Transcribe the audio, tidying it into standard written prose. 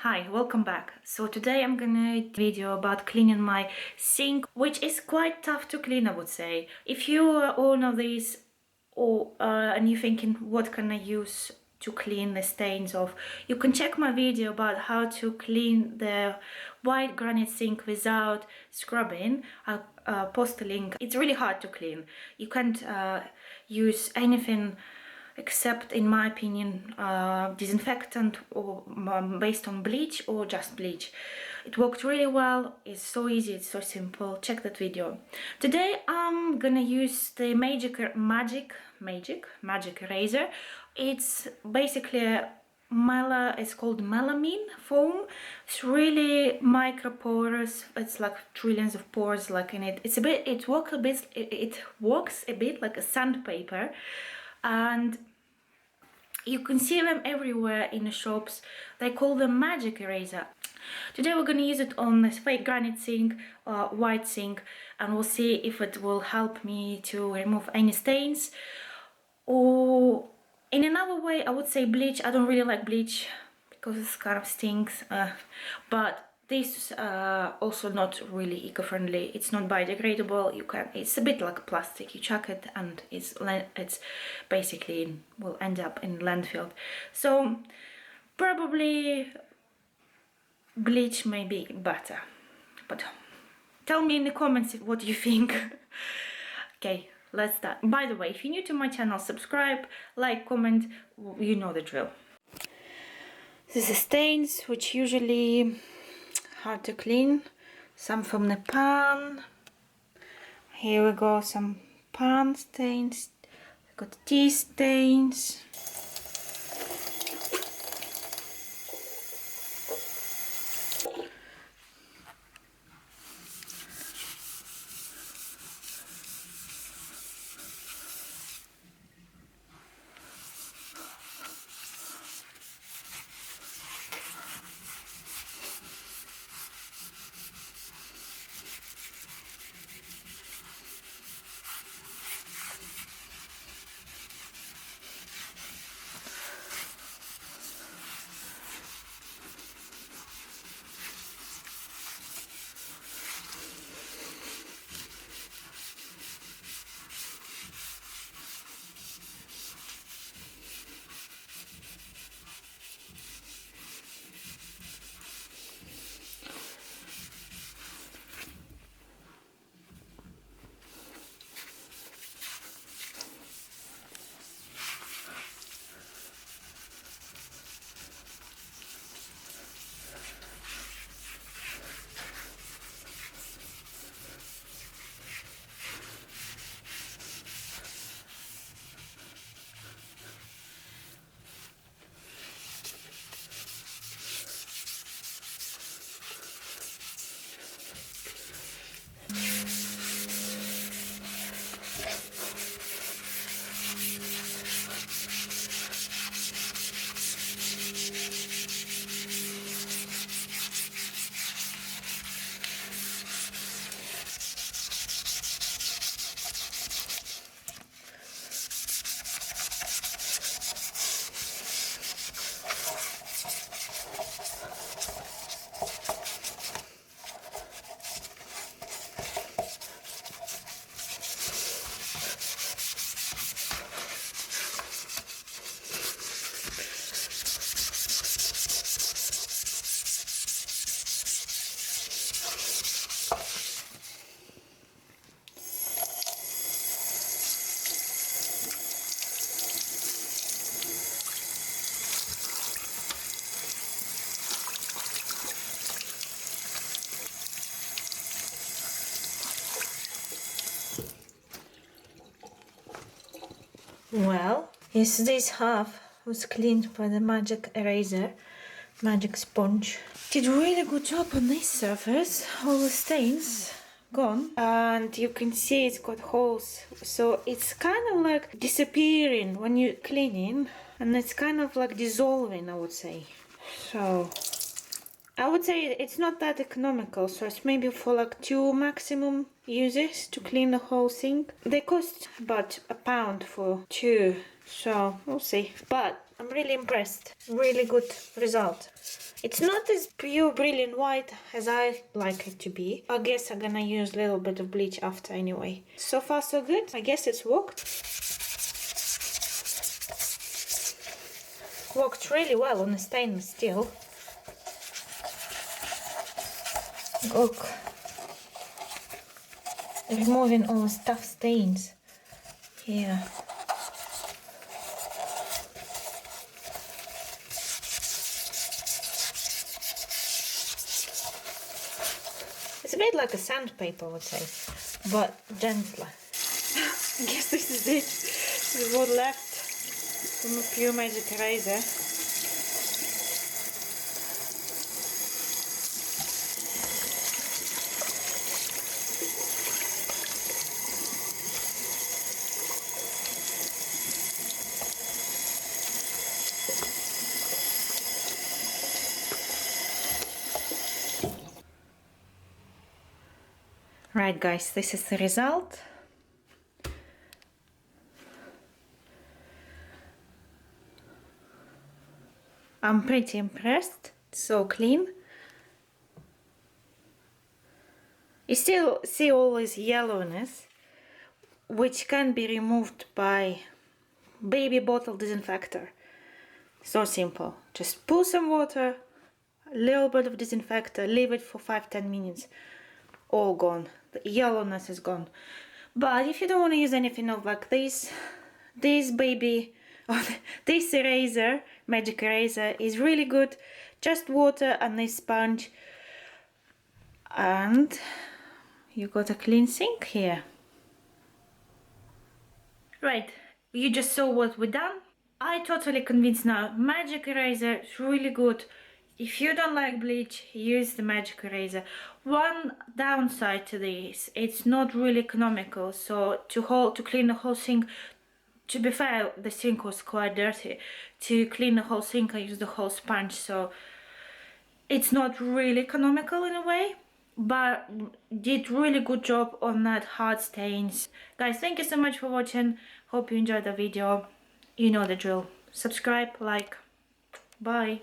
Hi, welcome back. So today I'm gonna do a video about cleaning my sink, which is quite tough to clean, I would say. If you own of these and you're thinking what can I use to clean the stains off, you can check my video about how to clean the white granite sink without scrubbing. I'll post a link. It's really hard to clean. You can't use anything except, in my opinion, disinfectant or based on bleach or just bleach. It worked really well. It's so easy, it's so simple. Check that video. Today I'm gonna use the magic eraser. It's basically it's called melamine foam. It's really micro porous. It's like trillions of pores like in it. It works a bit like a sandpaper, and you can see them everywhere in the shops. They call them magic eraser. Today we're going to use it on this fake granite sink, white sink, and we'll see if it will help me to remove any stains. Or in another way, I would say bleach. I don't really like bleach because it kind of stinks, but this also not really eco-friendly. It's not biodegradable. It's a bit like plastic. You chuck it and it's basically will end up in landfill. So probably bleach may be better, but tell me in the comments what you think. Okay, let's start. By the way, if you're new to my channel, subscribe, like, comment, you know the drill. This is stains which usually hard to clean. Some from the pan. Here we go, some pan stains. We've got tea stains. Well, yes, this half was cleaned by the magic eraser, magic sponge. Did a really good job on this surface. All the stains gone, and you can see it's got holes, so it's kind of like disappearing when you're cleaning, and it's kind of like dissolving, I would say. So I would say it's not that economical, so it's maybe for like 2 maximum uses to clean the whole sink. They cost about £1 for 2, so we'll see. But I'm really impressed. Really good result. It's not as pure brilliant white as I like it to be. I guess I'm gonna use a little bit of bleach after anyway. So far so good. I guess it's worked. Worked really well on the stainless steel. Look. Removing all the tough stains here. It's a bit like a sandpaper, I would say, but gentler. I guess this is it. This is what left from a pure magic eraser. Right guys, this is the result. I'm pretty impressed. It's so clean. You still see all this yellowness, which can be removed by baby bottle disinfector. So simple. Just pour some water, a little bit of disinfector, leave it for 5-10 minutes. All gone. The yellowness is gone. But if you don't want to use anything of like this baby, this eraser, magic eraser, is really good. Just water and this sponge, and you got a clean sink here. Right, you just saw what we done. I totally convinced now. Magic eraser is really good. If you don't like bleach, use the magic eraser. One downside to this, it's not really economical. So to clean the whole sink, to be fair, the sink was quite dirty. To clean the whole sink, I used the whole sponge. So it's not really economical in a way, but did really good job on that hard stains. Guys, thank you so much for watching. Hope you enjoyed the video. You know the drill. Subscribe, like. Bye.